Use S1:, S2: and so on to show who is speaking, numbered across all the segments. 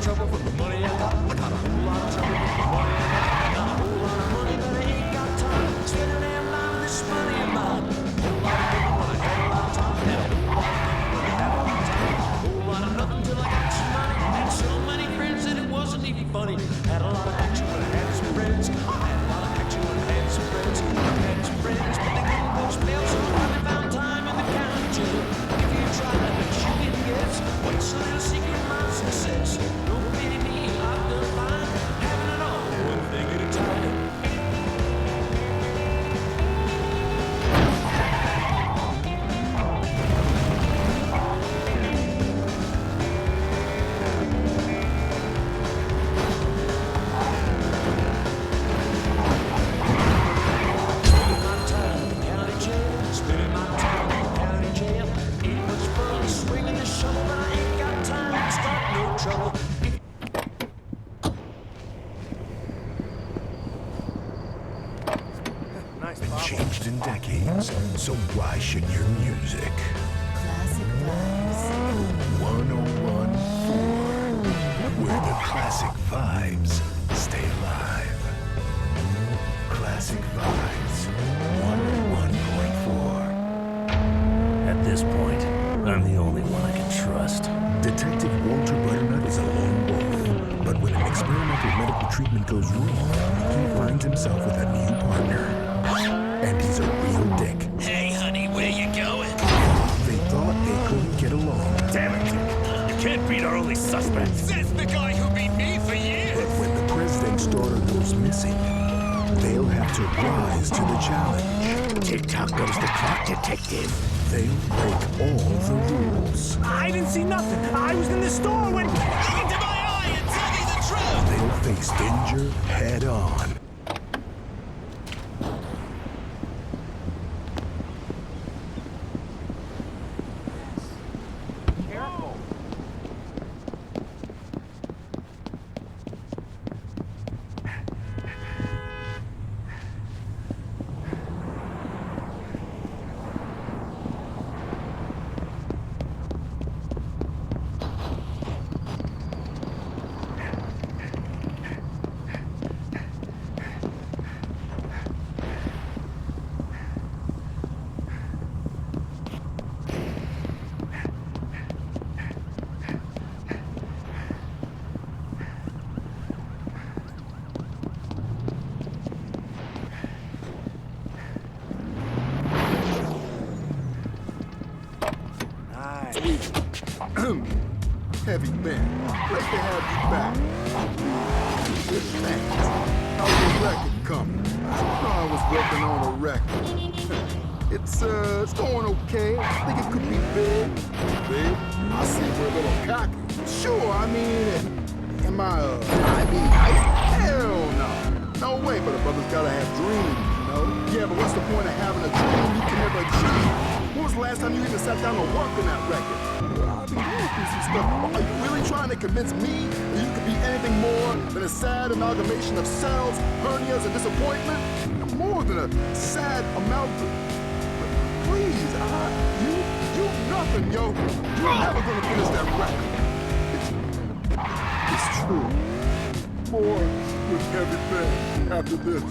S1: Trouble with the money I got. I got a whole lot of trouble with the money I got. Got a whole lot of money, but I ain't got time. Spend a damn lot of this money of mine. Whole lot of people when I had a lot of time. Had a whole lot of people when I had a lot of time. Whole lot of nothing till I got some money. Had so many friends that it wasn't even funny. Had a lot of action when I had some friends. I had a lot of action when I had some friends. I had some friends, but they couldn't go spell, so I finally found time in the county jail. If you try to bet you can guess what's a little secret of my success.
S2: Changed in decades, so why should your music?
S3: Classic vibes.
S2: 101.4, where the classic vibes stay alive. Classic vibes, 101.4.
S4: At this point, I'm the only one I can trust.
S2: Detective Walter Butternut is a lone wolf, but when an experimental medical treatment goes wrong, he finds himself with a new partner. And he's a real dick.
S4: Hey, honey, where you going?
S2: They thought they couldn't get along.
S4: Damn it! You can't beat our only suspect.
S1: Says the guy who beat me for years.
S2: But when the president's daughter goes missing, they'll have to rise to the challenge.
S4: Tick-tock goes the clock, detective.
S2: They'll break all the rules.
S4: I didn't see nothing. I was in the store when...
S1: Look into my eye and tell me the truth.
S2: They'll face danger head on.
S5: Heavy man, great to have you back. Good thanks. How's the record coming? I was working on a record. It's going okay. I think it could be big. Big? I see we're a little cocky. Sure, I mean, am I nice? Hell no. No way, but a brother's gotta have dreams, you know? Yeah, but what's the point of having a dream you can never achieve? When was the last time you even sat down and worked on that record? I've been going through some stuff. Are you really trying to convince me that you could be anything more than a sad amalgamation of cells, hernias, and disappointment? More than a sad amalgam. Please, you nothing, yo. You're never gonna finish that record. It's true. More with heavy pen after this.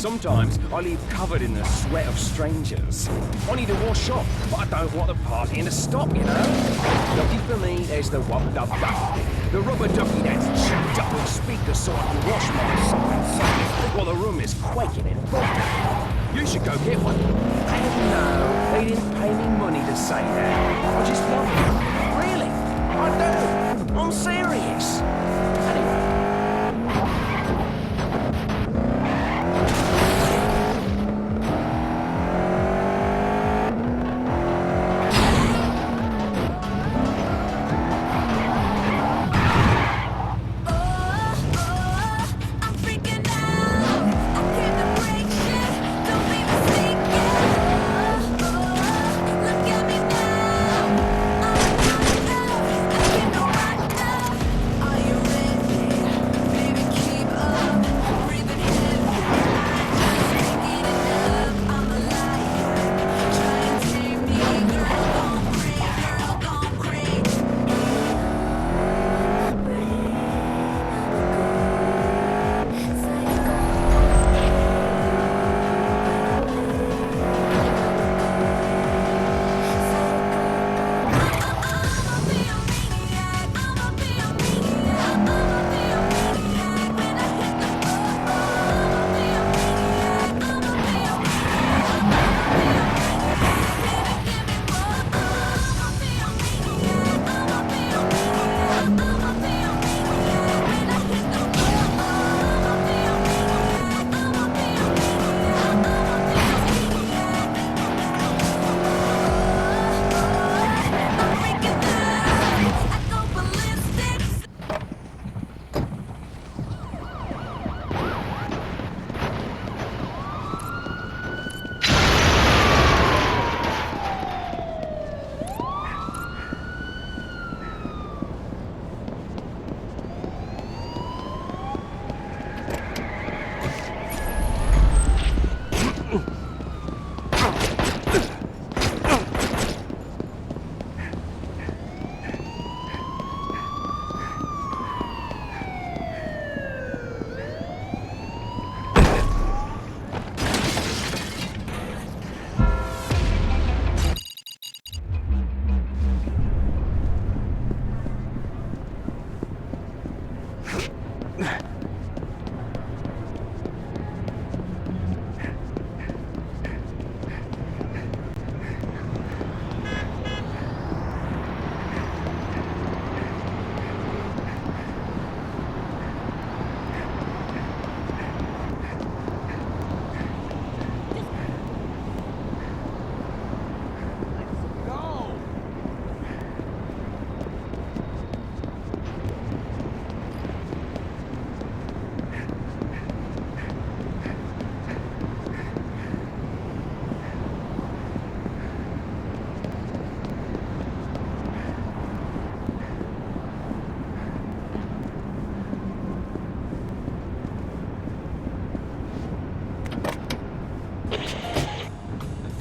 S6: Sometimes I leave covered in the sweat of strangers. I need to wash off, but I don't want the partying to stop, you know? Lucky for me, there's the wub-dub-ducky. The rubber ducky that's checked up with speakers so I can wash my soul inside while the room is quaking in fog. You should go get one. No, they didn't pay me money to say that. I just love it. Really, I do. I'm serious. Anyway.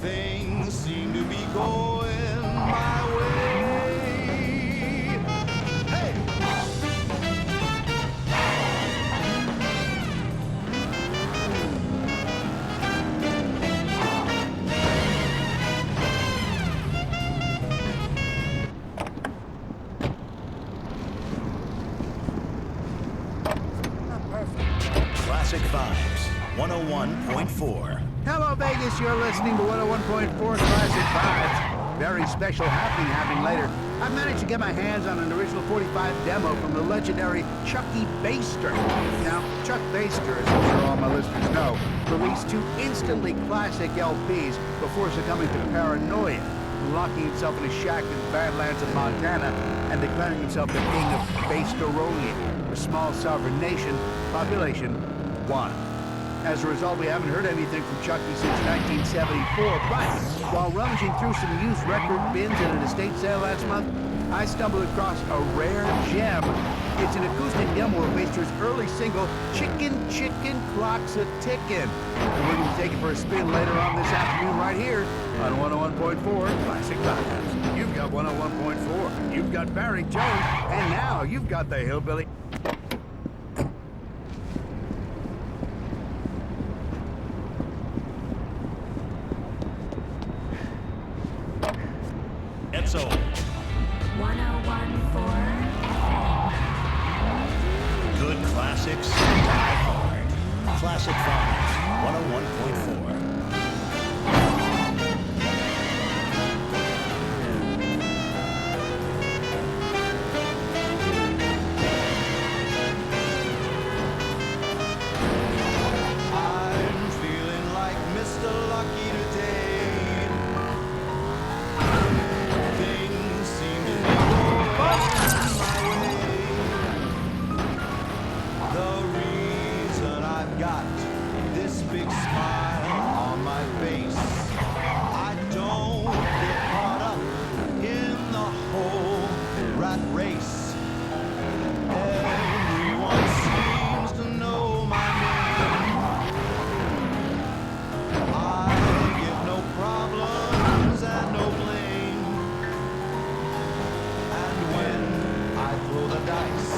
S5: Things seem to be going my way. Hey!
S7: Classic Vibes, 101.4.
S8: Hello, Vegas. You're listening to 101.4 Classic Vibes. Very special happening later. I managed to get my hands on an original 45 demo from the legendary Chucky Baster. Now, Chuck Baster, as I'm sure all my listeners know, released 2 instantly classic LPs before succumbing to paranoia, locking himself in a shack in the Badlands of Montana and declaring himself the king of Basteronia, a small sovereign nation, population 1. As a result, we haven't heard anything from Chucky since 1974, but while rummaging through some used record bins at an estate sale last month, I stumbled across a rare gem. It's an acoustic demo of Baster's early single, Chicken, Chicken, Clock's a-Tickin'. And we're going to take it for a spin later on this afternoon right here on 101.4 Classic Vibes. You've got 101.4, you've got Barry Jones, and now you've got the Hillbilly.
S3: 101.4 FM.
S7: Good classics die hard. Classic Vibes, 101.4.
S1: I'm feeling like Mr. Lucky today. Things seem to be going my way. The reason I've got this big smile on my face, I don't get caught up in the whole rat race. Everyone seems to know my name. I give no problems and no blame. And when I throw the dice,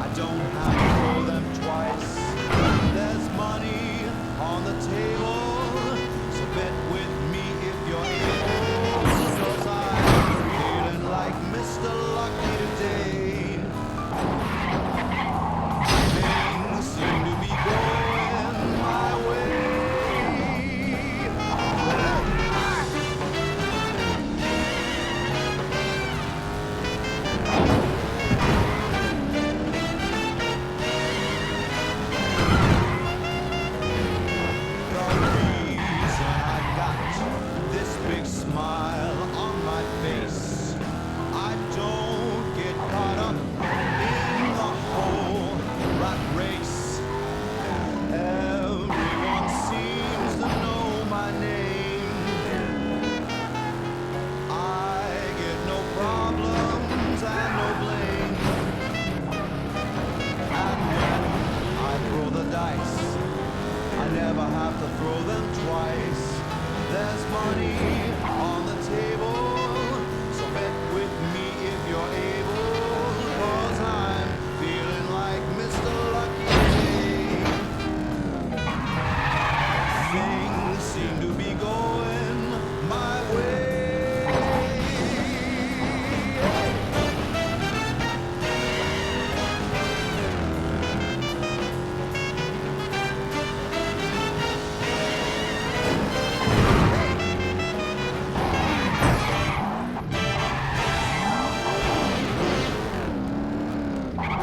S1: I don't have to throw them twice. There's money on the table, so bet with me if you're able. 'Cause I'm feeling like Mr. Lucky today. Things seem to be going my way. The reason I got this big smile on my face, I don't get caught up in the whole rat race. Everyone seems to know my name. I get no problems and no blame. And when I throw the dice, I never have to throw them twice. There's money on the table, so bet with me if you're able. 'Cause I'm feeling like Mr. Lucky today. Things seem to be going my way.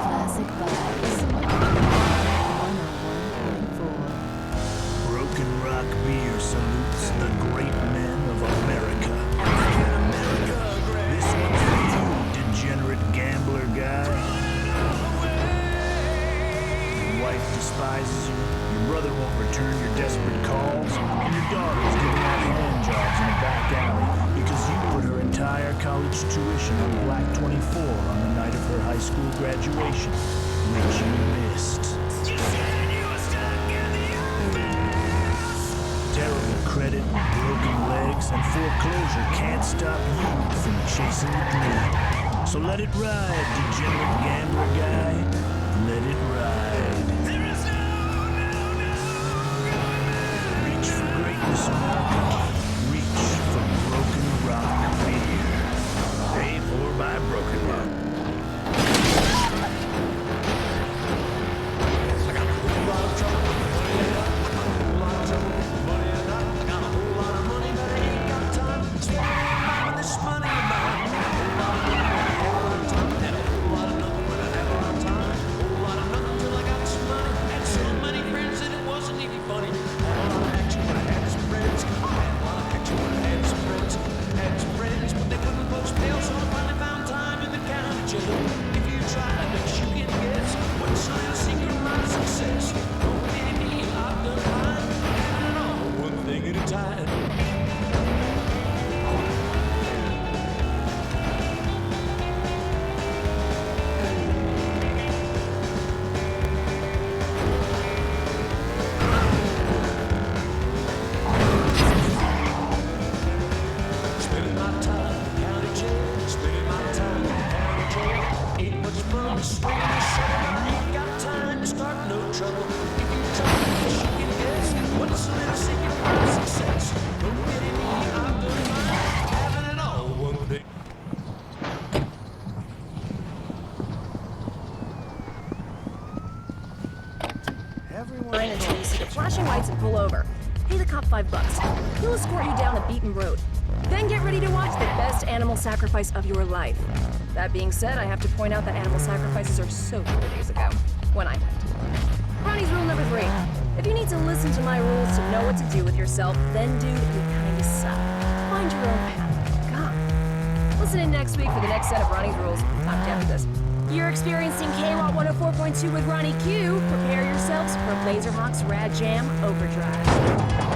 S3: Classic Vibes. 101.4.
S4: Broken Rock Beer salutes the great men of America. This one's for you, degenerate gambler guy. Your wife despises you, your brother won't return your desperate calls, and your daughter's giving out hand jobs in a back alley because you put her entire college tuition on Black 24 on the night of her high school graduation, which you missed. Terrible credit, broken legs, and foreclosure can't stop you from chasing the dream. So let it ride, degenerate gambler guy. Let it ride. Reach for greatness, America. Reach for Broken Rock Beer. Paid for by Broken Rock.
S1: I got a whole lot of trouble with money, and I got a whole lot of trouble with money, and I got a whole lot of money, but I ain't got time to spend all this money of mine. A whole lot of money, but I ain't got time, and a whole lot of nothing when I have a lot of time. A whole lot of nothing till I got some money, and so many friends that it wasn't even funny. Had a lot of action when I had some friends. Had a lot of action when I had some friends. Had some friends, but they wouldn't post bail, so I finally found time in the county jail. If you try, I bet you can guess what's the secret of my success. Don't pity me, I've done mine. I don't know, one thing at a time. Spending my time in the county jail. Spending my time in the county jail. Ain't much fun swinging a shovel. Ain't got time to start no trouble. If you try, I bet you can guess what's the little secret of my success. Don't pity me, I've done mine. Having it all, one thing.
S9: in until you see the flashing lights and pull over. Pay the cop $5. He'll escort you down a beaten road. Then get ready to watch the best animal sacrifice of your life. That being said, I have to point out that animal sacrifices are so 4 days ago, when I went. Ronnie's rule number 3. If you need to listen to my rules to know what to do with yourself, then dude, you kinda suck. Find your own path. God. Listen in next week for the next set of Ronnie's rules. After this. You're experiencing K-Rock 104.2 with Ronnie Q. Prepare yourselves for Laserhawk's Rad Jam Overdrive.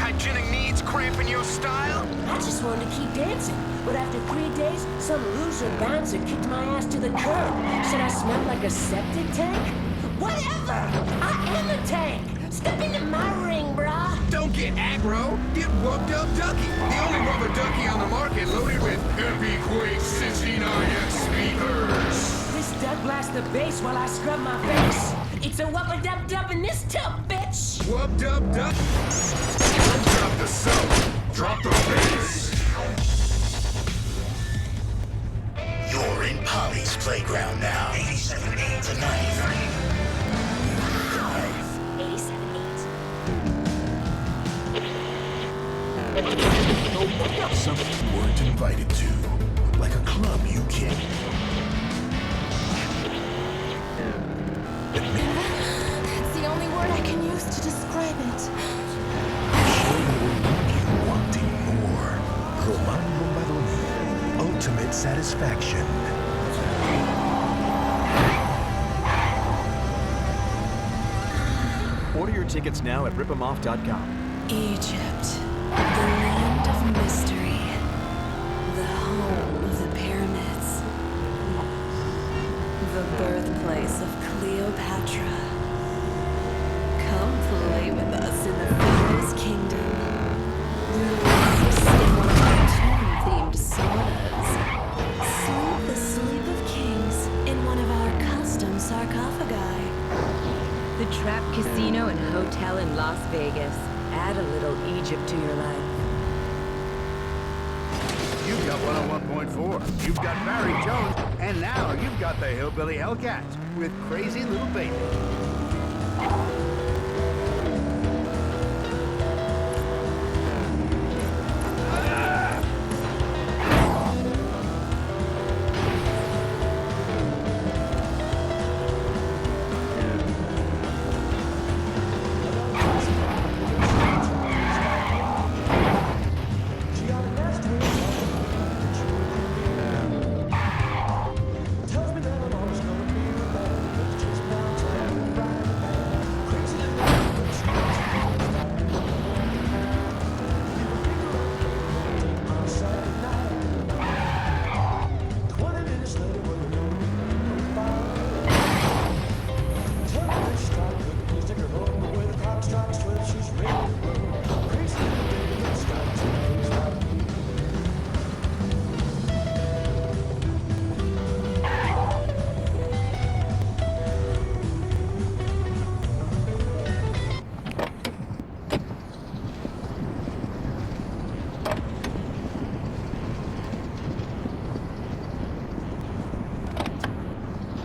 S10: hygienic needs cramping your style?
S11: I just wanted to keep dancing, but after 3 days, some loser bouncer kicked my ass to the curb. Said I smelled like a septic tank? Whatever! I am a tank! Step into my ring, brah!
S10: Don't get aggro. Get Wubbed Up Ducky. The only rubber ducky on the market loaded with Epic Quake 69X speakers.
S11: This duck blasts the bass while I scrub my face. It's a wubba-dub-dub in this tub, bitch!
S10: Wubbed Up Ducky. Don't drop the soap. Drop the bass.
S12: You're in Polly's playground now. 87.8 to 93.
S11: 87.8.
S2: Something you weren't invited to, like a club you can't.
S3: That's the only word I can use to describe it.
S2: Sure will leave you wanting more. Roman Bombadoni, ultimate satisfaction.
S13: Order your tickets now at ripemoff.com.
S3: Egypt, the land of mystery, the home of the pyramids, the birthplace of Cleopatra. Come play with us in the Pharaoh's kingdom. Relax in one of our tomb-themed saunas. Sleep the sleep of kings in one of our custom sarcophagi.
S9: The Trap Casino and Hotel in Las Vegas. Add a little Egypt to your life.
S8: You've got 101.4. You've got Barry Jones. And now you've got the Hillbilly Hellcats with Crazy Little Baby.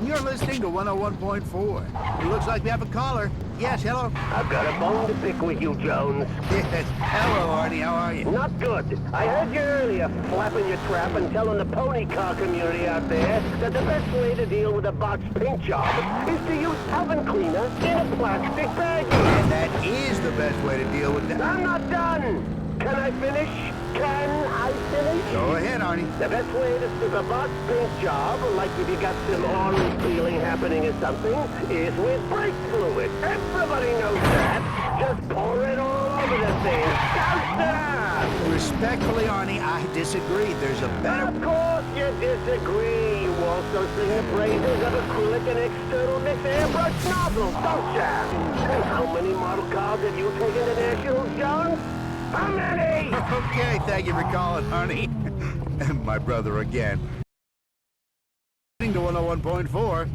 S8: You're listening to 101.4. It looks like we have a caller. Yes, hello?
S14: I've got a bone to pick with you, Jones.
S8: Yes. Hello, Arnie. How are you?
S14: Not good. I heard you earlier flapping your trap and telling the pony car community out there that the best way to deal with a botched paint job is to use oven cleaner in a plastic bag.
S8: And that is the best way to deal with that.
S14: I'm not done. Can I finish? Can I finish?
S8: Go ahead, Arnie.
S14: The best way to strip a botched paint job, like if you got some orange peeling happening or something, is with brake fluid. Everybody knows that. Just pour it all over the thing. Douse.
S8: Respectfully, Arnie, I disagree. There's a better...
S14: Of course you disagree. You also sing the praises of acrylic and external mix airbrush nozzles, don't ya? And how many model cars have you taken to Nationals, Jones? How many?
S8: Okay, thank you for calling, Arnie. My brother again. To 101.4,